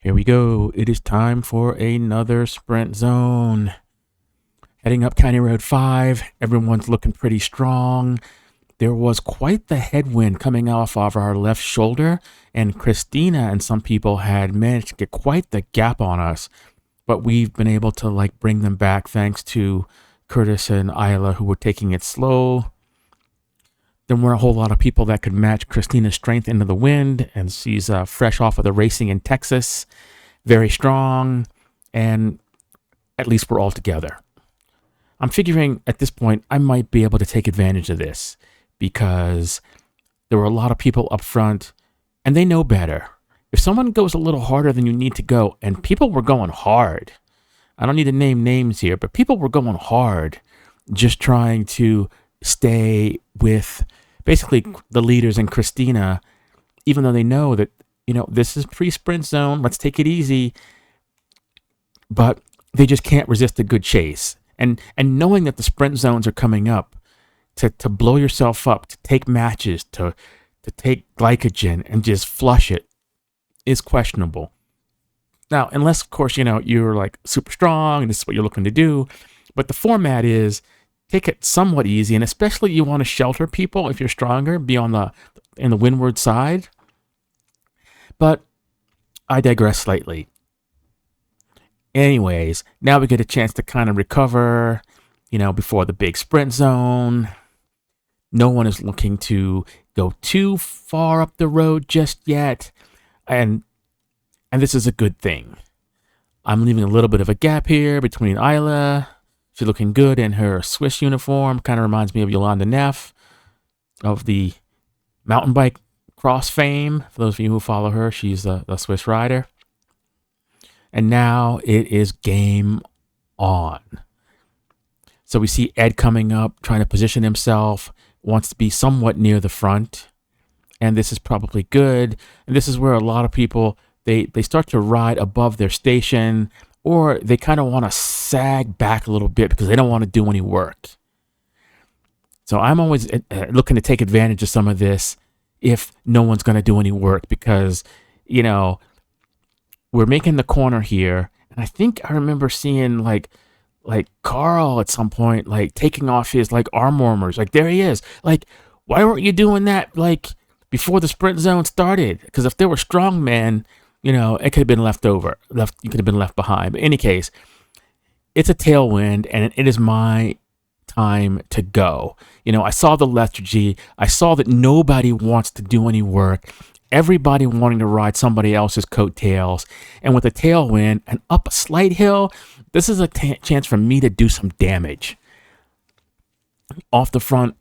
Here we go. It is time for another sprint zone. Heading up County Road 5. Everyone's looking pretty strong. There was quite the headwind coming off of our left shoulder, and Christina and some people had managed to get quite the gap on us. But we've been able to bring them back thanks to Curtis and Isla, who were taking it slow. There weren't a whole lot of people that could match Christina's strength into the wind, and she's fresh off of the racing in Texas, very strong, and at least we're all together. I'm figuring at this point I might be able to take advantage of this because there were a lot of people up front, and they know better. If someone goes a little harder than you need to go, and people were going hard, I don't need to name names here, but people were going hard just trying to stay with basically the leaders and Christina, even though they know that, this is pre-sprint zone, let's take it easy, but they just can't resist a good chase. And knowing that the sprint zones are coming up, to blow yourself up, to take matches, to take glycogen and just flush it is questionable. Now, unless, of course, you're super strong and this is what you're looking to do, but the format is take it somewhat easy, and especially you want to shelter people if you're stronger, be in the windward side. But I digress slightly. Anyways, now we get a chance to kind of recover, before the big sprint zone. No one is looking to go too far up the road just yet, and this is a good thing. I'm leaving a little bit of a gap here between Isla. She's looking good in her Swiss uniform. Kind of reminds me of Yolanda Neff of the mountain bike cross fame. For those of you who follow her, she's the Swiss rider. And now it is game on. So we see Ed coming up, trying to position himself, wants to be somewhat near the front. And this is probably good. And this is where a lot of people, they start to ride above their station, or they kind of want to sag back a little bit because they don't want to do any work. So I'm always looking to take advantage of some of this if no one's going to do any work because, we're making the corner here. And I think I remember seeing like Carl at some point, taking off his arm warmers. There he is. Why weren't you doing that before the sprint zone started? Because if there were strong men, it could have been you could have been left behind. But in any case, it's a tailwind, and it is my time to go. I saw the lethargy. I saw that nobody wants to do any work. Everybody wanting to ride somebody else's coattails. And with a tailwind and up a slight hill, this is a chance for me to do some damage. Off the front,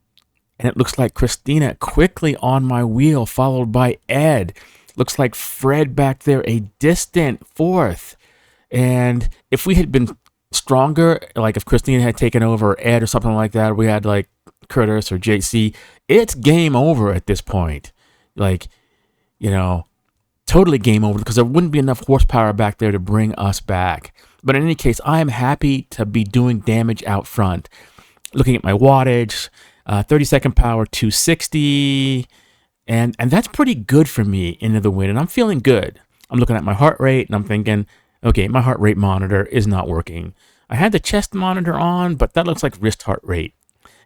and it looks like Christina quickly on my wheel, followed by Ed. Looks like Fred back there, a distant fourth. And if we had been stronger, if Christina had taken over Ed or something like that, or we had Curtis or JC, it's game over at this point. Totally game over because there wouldn't be enough horsepower back there to bring us back. But in any case, I am happy to be doing damage out front. Looking at my wattage, 30-second power 260. And that's pretty good for me into the wind, and I'm feeling good. I'm looking at my heart rate, and I'm thinking, okay, my heart rate monitor is not working. I had the chest monitor on, but that looks like wrist heart rate.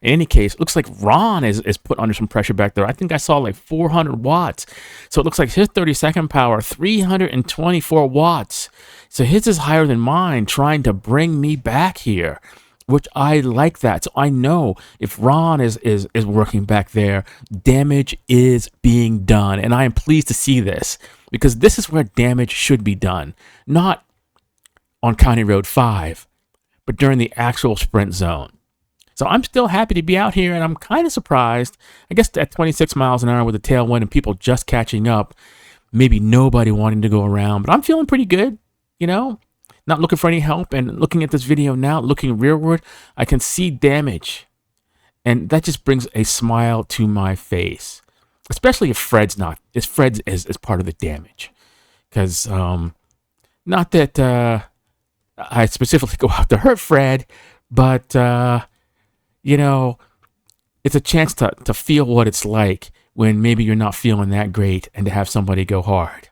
In any case, it looks like Ron is put under some pressure back there. I think I saw 400 watts. So it looks like his 30-second power, 324 watts. So his is higher than mine, trying to bring me back here, which I like that. So I know if Ron is working back there, damage is being done. And I am pleased to see this because this is where damage should be done. Not on County Road 5, but during the actual sprint zone. So I'm still happy to be out here, and I'm kind of surprised. I guess at 26 miles an hour with a tailwind and people just catching up, maybe nobody wanting to go around. But I'm feeling pretty good, not looking for any help. And looking at this video now, looking rearward, I can see damage. And that just brings a smile to my face, especially if Fred's is part of the damage. Because not that I specifically go out to hurt Fred, but it's a chance to feel what it's like when maybe you're not feeling that great and to have somebody go hard.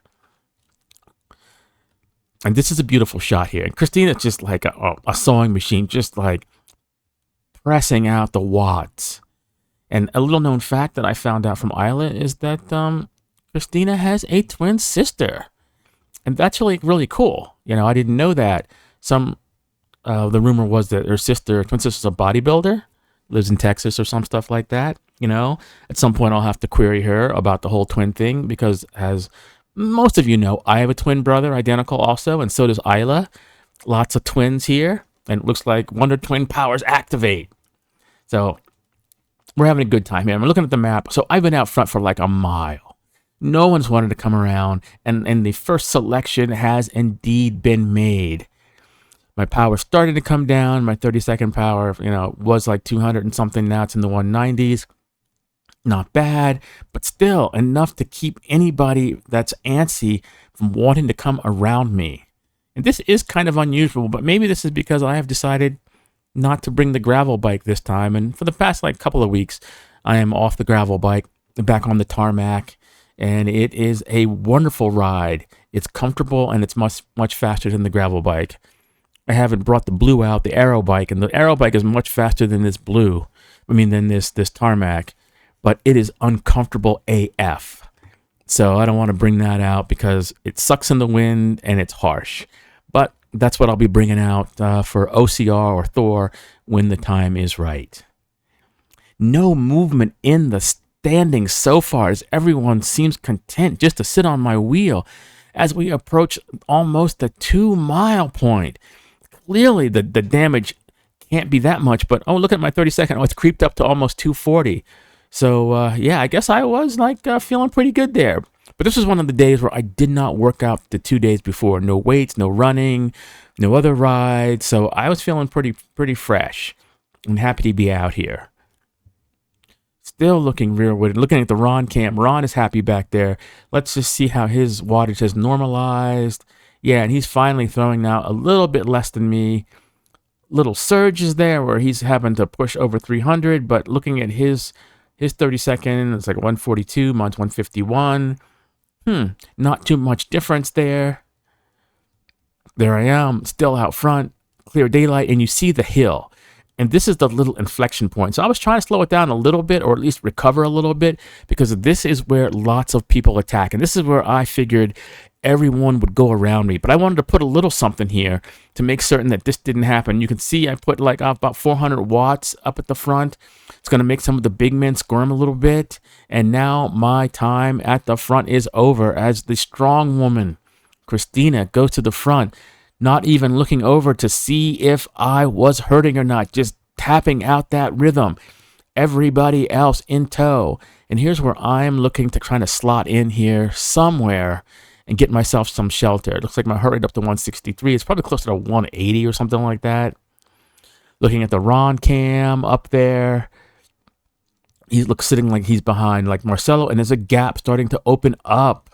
And this is a beautiful shot here. And Christina's just like a sewing machine, just like pressing out the watts. And a little known fact that I found out from Isla is that Christina has a twin sister. And that's really, really cool. You know, I didn't know that. The rumor was that her twin sister's a bodybuilder, lives in Texas or some stuff like that. You know, at some point I'll have to query her about the whole twin thing because, as most of you know, I have a twin brother, identical also, and so does Isla. Lots of twins here, and it looks like Wonder Twin powers activate. So we're having a good time here. I'm looking at the map. So I've been out front for like a mile. No one's wanted to come around, and the first selection has indeed been made. My power started to come down. My 30-second power, was like 200 and something. Now it's in the 190s. Not bad, but still enough to keep anybody that's antsy from wanting to come around me. And this is kind of unusual, but maybe this is because I have decided not to bring the gravel bike this time. And for the past couple of weeks, I am off the gravel bike, back on the tarmac, and it is a wonderful ride. It's comfortable and it's much, much faster than the gravel bike. I haven't brought the blue out, the aero bike, and the aero bike is much faster than this than this tarmac, but it is uncomfortable AF. So I don't want to bring that out because it sucks in the wind and it's harsh. But that's what I'll be bringing out for OCR or Thor when the time is right. No movement in the standings so far, as everyone seems content just to sit on my wheel as we approach almost the 2-mile point. Clearly, the damage can't be that much, but look at my 30-second. Oh, it's creeped up to almost 240. So, I guess I was feeling pretty good there. But this was one of the days where I did not work out the 2 days before. No weights, no running, no other rides. So I was feeling pretty fresh and happy to be out here. Still looking rearward, looking at the Ron cam. Ron is happy back there. Let's just see how his wattage has normalized. Yeah, and he's finally throwing now a little bit less than me. Little surges there where he's having to push over 300, but looking at his 30-second, it's like 142, mine's 151. Not too much difference there. There I am, still out front, clear daylight, and you see the hill. And this is the little inflection point. So I was trying to slow it down a little bit, or at least recover a little bit, because this is where lots of people attack. And this is where I figured everyone would go around me. But I wanted to put a little something here to make certain that this didn't happen. You can see I put about 400 watts up at the front. It's going to make some of the big men squirm a little bit. And now my time at the front is over as the strong woman, Christina, goes to the front, not even looking over to see if I was hurting or not, just tapping out that rhythm. Everybody else in tow. And here's where I'm looking to try to slot in here somewhere and get myself some shelter. It looks like my heart rate up to 163. It's probably closer to 180 or something like that. Looking at the Ron cam up there. He looks sitting like he's behind like Marcelo, and there's a gap starting to open up.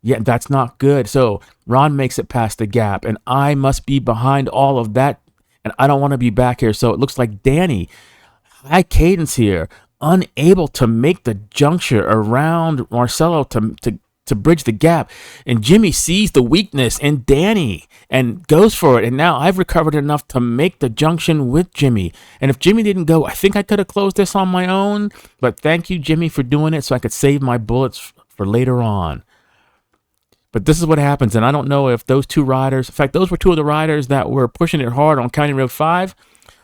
Yeah, that's not good. So Ron makes it past the gap, and I must be behind all of that, and I don't want to be back here. So it looks like Danny, high cadence here, unable to make the juncture around Marcelo to bridge the gap. And Jimmy sees the weakness in Danny and goes for it. And now I've recovered enough to make the junction with Jimmy. And if Jimmy didn't go, I think I could have closed this on my own. But thank you, Jimmy, for doing it so I could save my bullets for later on. But this is what happens. And I don't know if those two riders, in fact, those were two of the riders that were pushing it hard on County Road 5.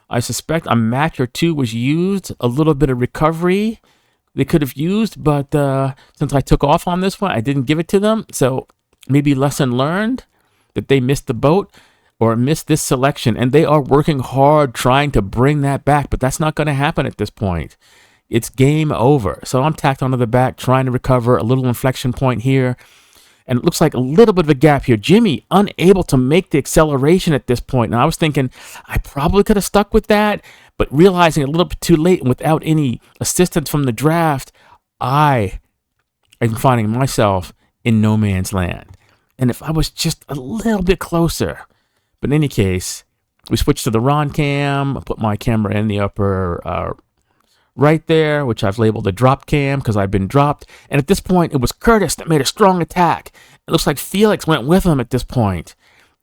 I suspect a match or two was used, a little bit of recovery they could have used, but since I took off on this one, I didn't give it to them. So maybe lesson learned that they missed the boat or missed this selection, and they are working hard trying to bring that back, but that's not going to happen at this point. It's game over. So I'm tacked onto the back, trying to recover a little inflection point here. And it looks like a little bit of a gap here. Jimmy unable to make the acceleration at this point. And I was thinking I probably could have stuck with that, but realizing a little bit too late and without any assistance from the draft, I am finding myself in no man's land. And if I was just a little bit closer. But in any case, we switched to the Ron cam. I put my camera in the upper right there, which I've labeled a drop cam because I've been dropped. And at this point, it was Curtis that made a strong attack. It looks like Felix went with him at this point.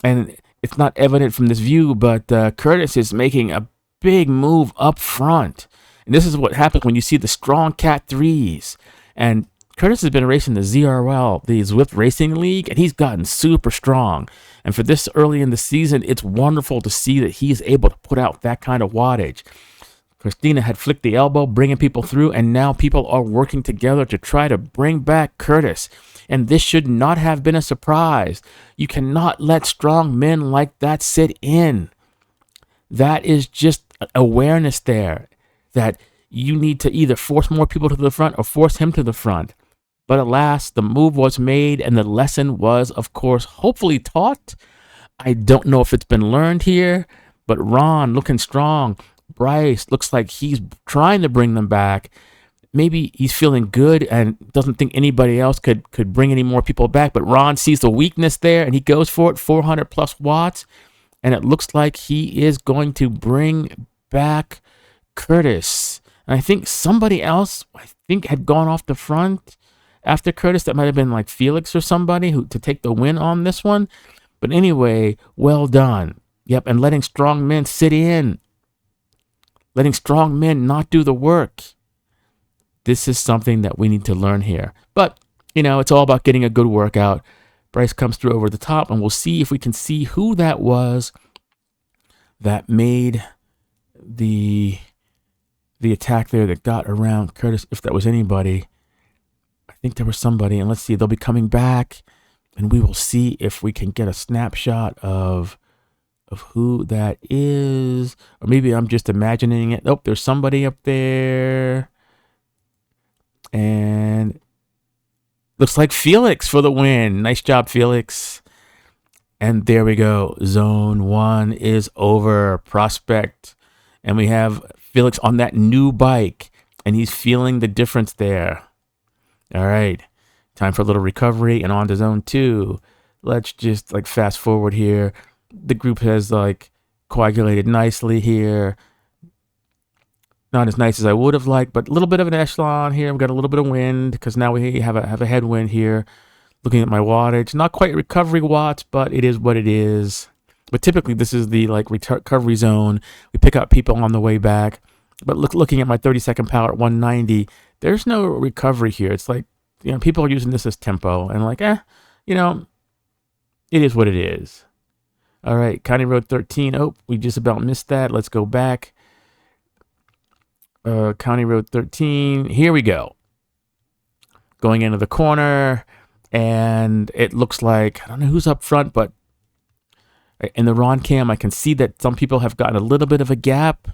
And it's not evident from this view, but Curtis is making a big move up front. And this is what happens when you see the strong cat threes. And Curtis has been racing the ZRL, the Zwift Racing League, and he's gotten super strong. And for this early in the season, it's wonderful to see that he's able to put out that kind of wattage. Christina had flicked the elbow, bringing people through, and now people are working together to try to bring back Curtis. And this should not have been a surprise. You cannot let strong men like that sit in. That is just awareness there, that you need to either force more people to the front or force him to the front. But alas, the move was made, and the lesson was, of course, hopefully taught. I don't know if it's been learned here, but Ron looking strong. Bryce looks like he's trying to bring them back. Maybe he's feeling good and doesn't think anybody else could bring any more people back. But Ron sees the weakness there and he goes for it, 400 plus watts. And it looks like he is going to bring back Curtis. And I think somebody else, had gone off the front after Curtis. That might have been like Felix or somebody to take the win on this one. But anyway, well done. Yep, and letting strong men sit in. Letting strong men not do the work. This is something that we need to learn here. But, it's all about getting a good workout. Bryce comes through over the top, and we'll see if we can see who that was that made the attack there that got around Curtis, if that was anybody. I think there was somebody, and let's see, they'll be coming back, and we will see if we can get a snapshot of who that is. Or maybe I'm just imagining it. Nope, there's somebody up there. And looks like Felix for the win. Nice job, Felix. And there we go. Zone 1 is over. Prospect. And we have Felix on that new bike. And he's feeling the difference there. All right. Time for a little recovery and on to Zone 2. Let's just fast forward here. The group has coagulated nicely here. Not as nice as I would have liked, but a little bit of an echelon here. We've got a little bit of wind because now we have a headwind here. Looking at my wattage, not quite recovery watts, but it is what it is. But typically this is the recovery zone. We pick up people on the way back. But looking at my 30-second power at 190, there's no recovery here. It's people are using this as tempo and it is what it is. All right, County Road 13. Oh, we just about missed that. Let's go back. County Road 13. Here we go. Going into the corner, and it looks like, I don't know who's up front, but in the Ron cam, I can see that some people have gotten a little bit of a gap,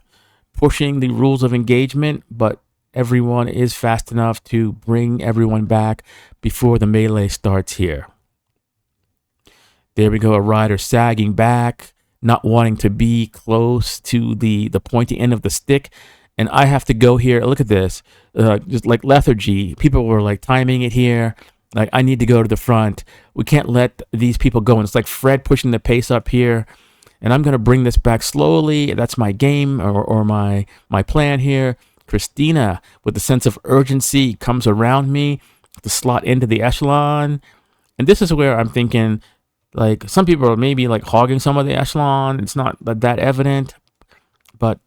pushing the rules of engagement, but everyone is fast enough to bring everyone back before the melee starts here. There we go, a rider sagging back, not wanting to be close to the pointy end of the stick. And I have to go here. Look at this, just like lethargy. People were timing it here. I need to go to the front. We can't let these people go. And it's like Fred pushing the pace up here. And I'm going to bring this back slowly. That's my game or my plan here. Christina, with a sense of urgency, comes around me to slot into the echelon. And this is where I'm thinking, some people are maybe hogging some of the echelon. It's not that evident, but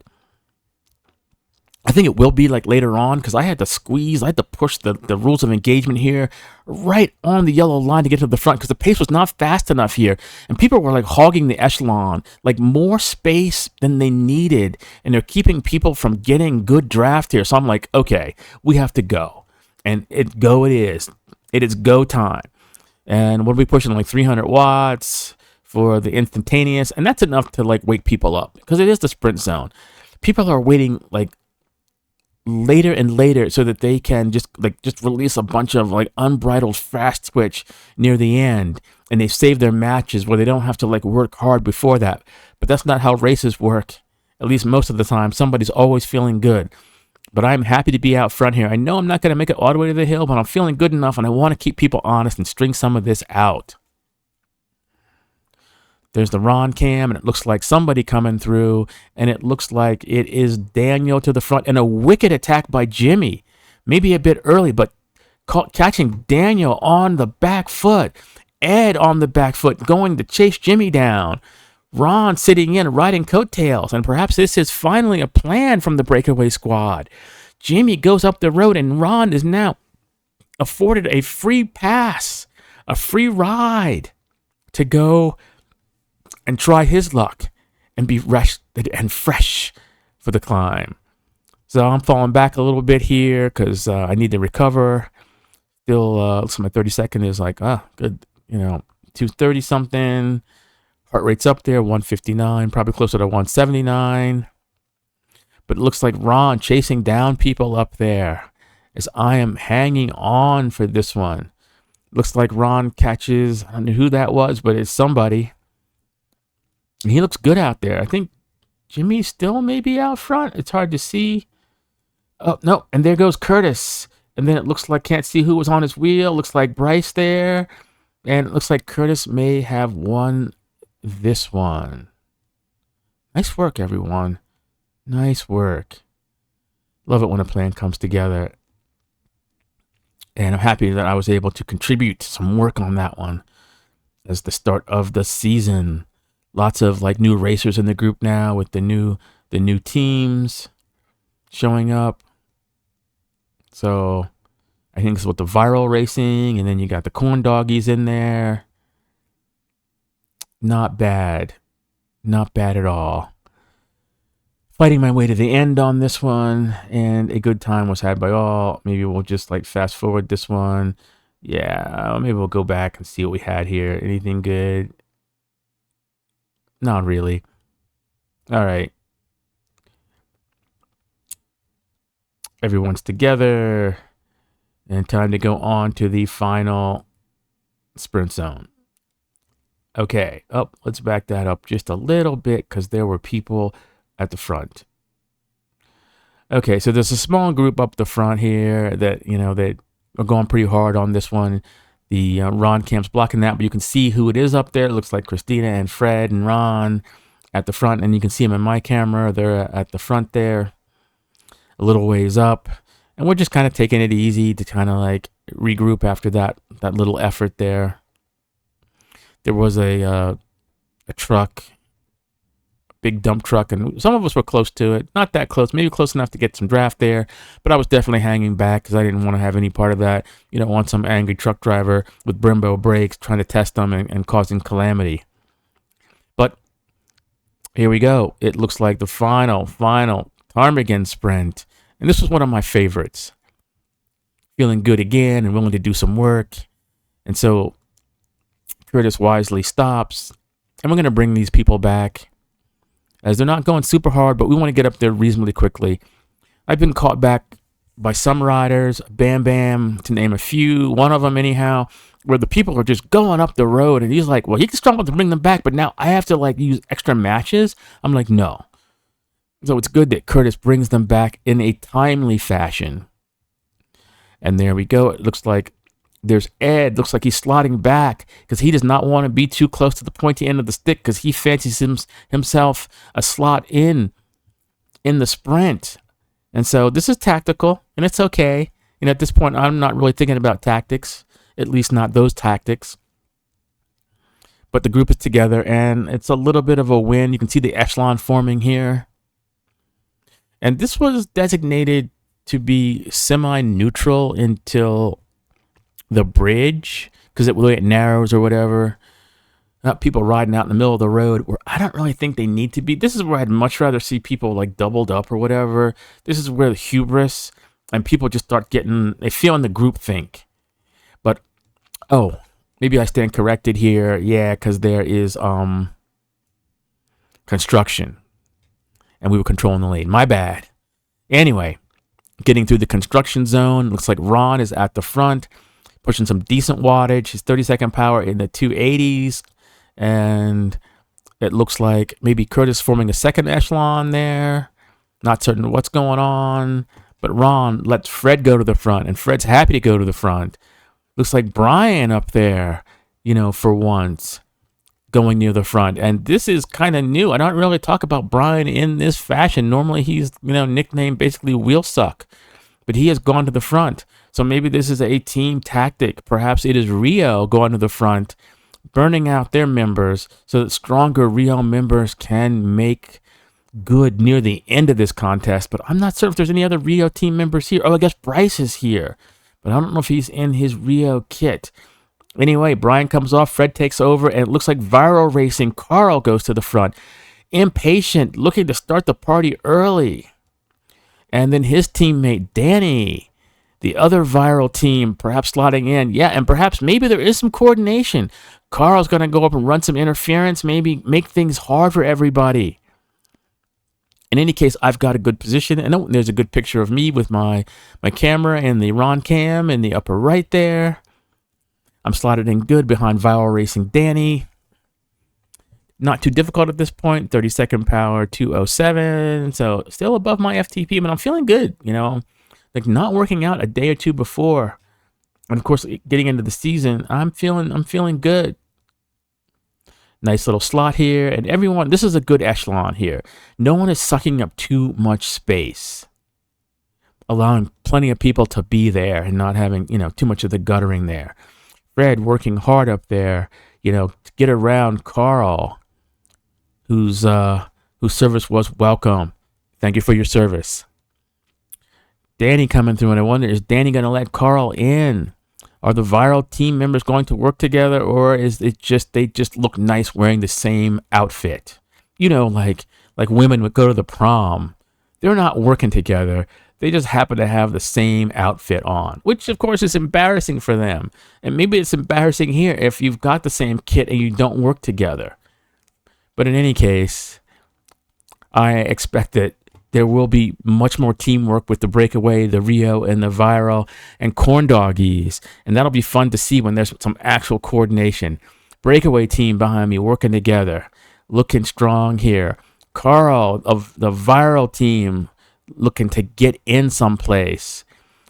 I think it will be later on because I had to squeeze. I had to push the rules of engagement here right on the yellow line to get to the front because the pace was not fast enough here. And people were hogging the echelon, more space than they needed. And they're keeping people from getting good draft here. So I'm okay, we have to go. And it is. It is go time. And what are we pushing? 300 watts for the instantaneous. And that's enough to wake people up because it is the sprint zone. People are waiting later and later so that they can just release a bunch of unbridled fast switch near the end, and they save their matches where they don't have to work hard before that. But that's not how races work, at least most of the time. Somebody's always feeling good. But I'm happy to be out front here. I know I'm not going to make it all the way to the hill, but I'm feeling good enough, and I want to keep people honest and string some of this out. There's the Ron cam, and it looks like somebody coming through, and it looks like it is Daniel to the front, and a wicked attack by Jimmy. Maybe a bit early, but catching Daniel on the back foot. Ed on the back foot going to chase Jimmy down. Ron sitting in, riding coattails, and perhaps this is finally a plan from the breakaway squad. Jimmy goes up the road, and Ron is now afforded a free pass, a free ride to go and try his luck and be rested and fresh for the climb. So I'm falling back a little bit here because I need to recover. Still, looks like my 30 second is like, good, 230 something. Heart rate's up there, 159, probably closer to 179. But it looks like Ron chasing down people up there as I am hanging on for this one. Looks like Ron catches, I don't know who that was, but it's somebody. And he looks good out there. I think Jimmy's still maybe out front. It's hard to see. Oh, no, and there goes Curtis. And then it looks like, can't see who was on his wheel. Looks like Bryce there. And it looks like Curtis may have won this one. Nice work, everyone. Nice work. Love it when a plan comes together. And I'm happy that I was able to contribute some work on that one as the start of the season. Lots of like new racers in the group now with the new teams showing up. So I think it's with the viral racing, and then you got the corn doggies in there. Not bad. Not bad at all. Fighting my way to the end on this one, and a good time was had by all. Maybe we'll just like fast forward this one. Yeah, maybe we'll go back and see what we had here. Anything good? Not really. All right. Everyone's together, and time to go on to the final sprint zone. Okay, let's back that up just a little bit because there were people at the front. Okay, so there's a small group up the front here that, that are going pretty hard on this one. The Ron camp's blocking that, but you can see who it is up there. It looks like Christina and Fred and Ron at the front, and you can see them in my camera. They're at the front there, a little ways up. And we're just kind of taking it easy to kind of like regroup after that little effort there. There was a truck, a big dump truck, and some of us were close to it. Not that close, maybe close enough to get some draft there, but I was definitely hanging back because I didn't want to have any part of that. You don't want some angry truck driver with Brembo brakes trying to test them and causing calamity. But here we go. It looks like the final Ptarmigan sprint, and this was one of my favorites. Feeling good again and willing to do some work, and so Curtis wisely stops, and we're going to bring these people back as they're not going super hard, but we want to get up there reasonably quickly. I've been caught back by some riders, Bam Bam, to name a few, one of them anyhow, where the people are just going up the road, and he's like, well, he can struggle to bring them back, but now I have to like use extra matches. I'm like, no. So it's good that Curtis brings them back in a timely fashion. And there we go. It looks like there's Ed. Looks like he's slotting back because he does not want to be too close to the pointy end of the stick because he fancies himself a slot in the sprint. And so this is tactical, and it's okay. At this point, I'm not really thinking about tactics, at least not those tactics. But the group is together, and it's a little bit of a win. You can see the echelon forming here. And this was designated to be semi-neutral until the bridge, because the way it narrows or whatever. People riding out in the middle of the road where I don't really think they need to be. This is where I'd much rather see people like doubled up or whatever. This is where the hubris and people just start they feel in the group think. But, maybe I stand corrected here. Yeah, because there is construction. And we were controlling the lane. My bad. Anyway, getting through the construction zone. Looks like Ron is at the front, pushing some decent wattage. His 30-second power in the 280s. And it looks like maybe Curtis forming a second echelon there. Not certain what's going on. But Ron lets Fred go to the front. And Fred's happy to go to the front. Looks like Brian up there, for once, going near the front. And this is kind of new. I don't really talk about Brian in this fashion. Normally he's, nicknamed basically Wheel Suck. but he has gone to the front. So maybe this is a team tactic. Perhaps it is Rio going to the front, burning out their members so that stronger Rio members can make good near the end of this contest. But I'm not certain if there's any other Rio team members here. Oh, I guess Bryce is here, but I don't know if he's in his Rio kit. Anyway, Brian comes off, Fred takes over, and it looks like Viral Racing. Carl goes to the front, impatient, looking to start the party early. And then his teammate, Danny, the other Viral team, perhaps slotting in. Yeah, and perhaps maybe there is some coordination. Carl's going to go up and run some interference, maybe make things hard for everybody. In any case, I've got a good position, and there's a good picture of me with my camera and the Ron cam in the upper right there. I'm slotted in good behind Viral Racing Danny. Not too difficult at this point. 32nd power, 207. So still above my FTP, but I'm feeling good, you know. Like not working out a day or two before. And of course, getting into the season, I'm feeling good. Nice little slot here. And everyone, this is a good echelon here. No one is sucking up too much space, allowing plenty of people to be there and not having, you know, too much of the guttering there. Fred working hard up there, you know, to get around Carl, whose service was welcome. Thank you for your service. Danny coming through, and I wonder, is Danny going to let Carl in? Are the Viral team members going to work together, or is it just they just look nice wearing the same outfit? You know, like women would go to the prom. They're not working together. They just happen to have the same outfit on, which of course is embarrassing for them. And maybe it's embarrassing here if you've got the same kit and you don't work together. But in any case, I expect that there will be much more teamwork with the Breakaway, the Rio, and the Viral, and Corn Doggies. And that'll be fun to see when there's some actual coordination. Breakaway team behind me working together, looking strong here. Carl of the Viral team looking to get in someplace,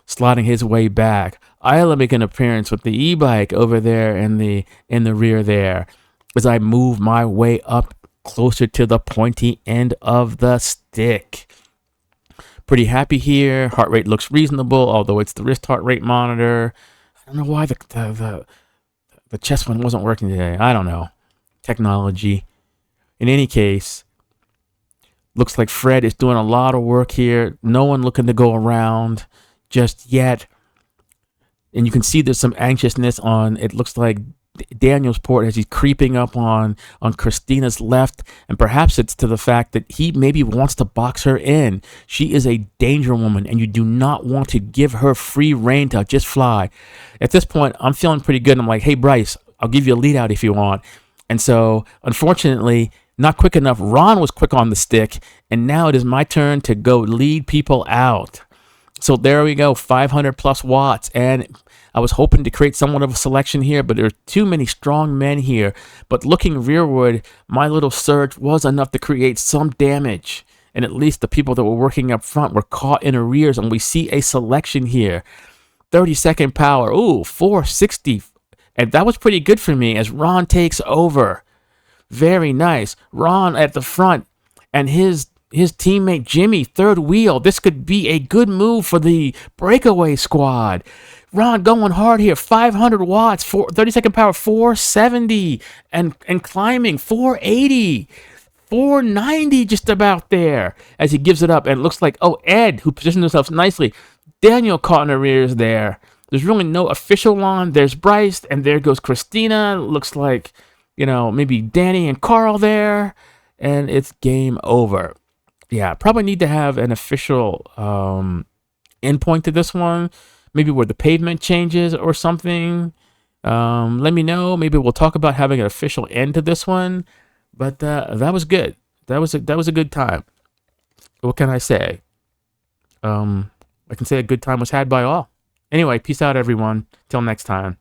slotting his way back. Isla make an appearance with the e-bike over there in the rear there as I move my way up closer to the pointy end of the stick. Pretty happy here. Heart rate looks reasonable, although it's the wrist heart rate monitor. I don't know why the chest one wasn't working today. I don't know. Technology. In any case, looks like Fred is doing a lot of work here. No one looking to go around just yet. And you can see there's some anxiousness on, it looks like Daniel's port as he's creeping up on Christina's left. And perhaps it's to the fact that he maybe wants to box her in. She is a danger woman, and you do not want to give her free rein to just fly. At this point, I'm feeling pretty good. I'm like, hey, Bryce, I'll give you a lead out if you want. And so, unfortunately, not quick enough. Ron was quick on the stick, and now it is my turn to go lead people out. So there we go, 500 plus watts, and I was hoping to create somewhat of a selection here, but there are too many strong men here. But looking rearward, my little surge was enough to create some damage, and at least the people that were working up front were caught in arrears, and we see a selection here. 32nd power, ooh, 460, and that was pretty good for me as Ron takes over. Very nice. Ron at the front, and his teammate Jimmy, third wheel. This could be a good move for the Breakaway squad. Ron going hard here, 500 watts, 32nd power, 470, and climbing, 480, 490 just about there as he gives it up. And it looks like, oh, Ed, who positioned himself nicely. Daniel caught in arrears there. There's really no official on. There's Bryce, and there goes Christina. Looks like, you know, maybe Danny and Carl there, and it's game over. Yeah, probably need to have an official endpoint to this one, maybe where the pavement changes or something. Let me know. Maybe we'll talk about having an official end to this one. But that was good. That was a good time. What can I say? I can say a good time was had by all. Anyway, peace out, everyone. Till next time.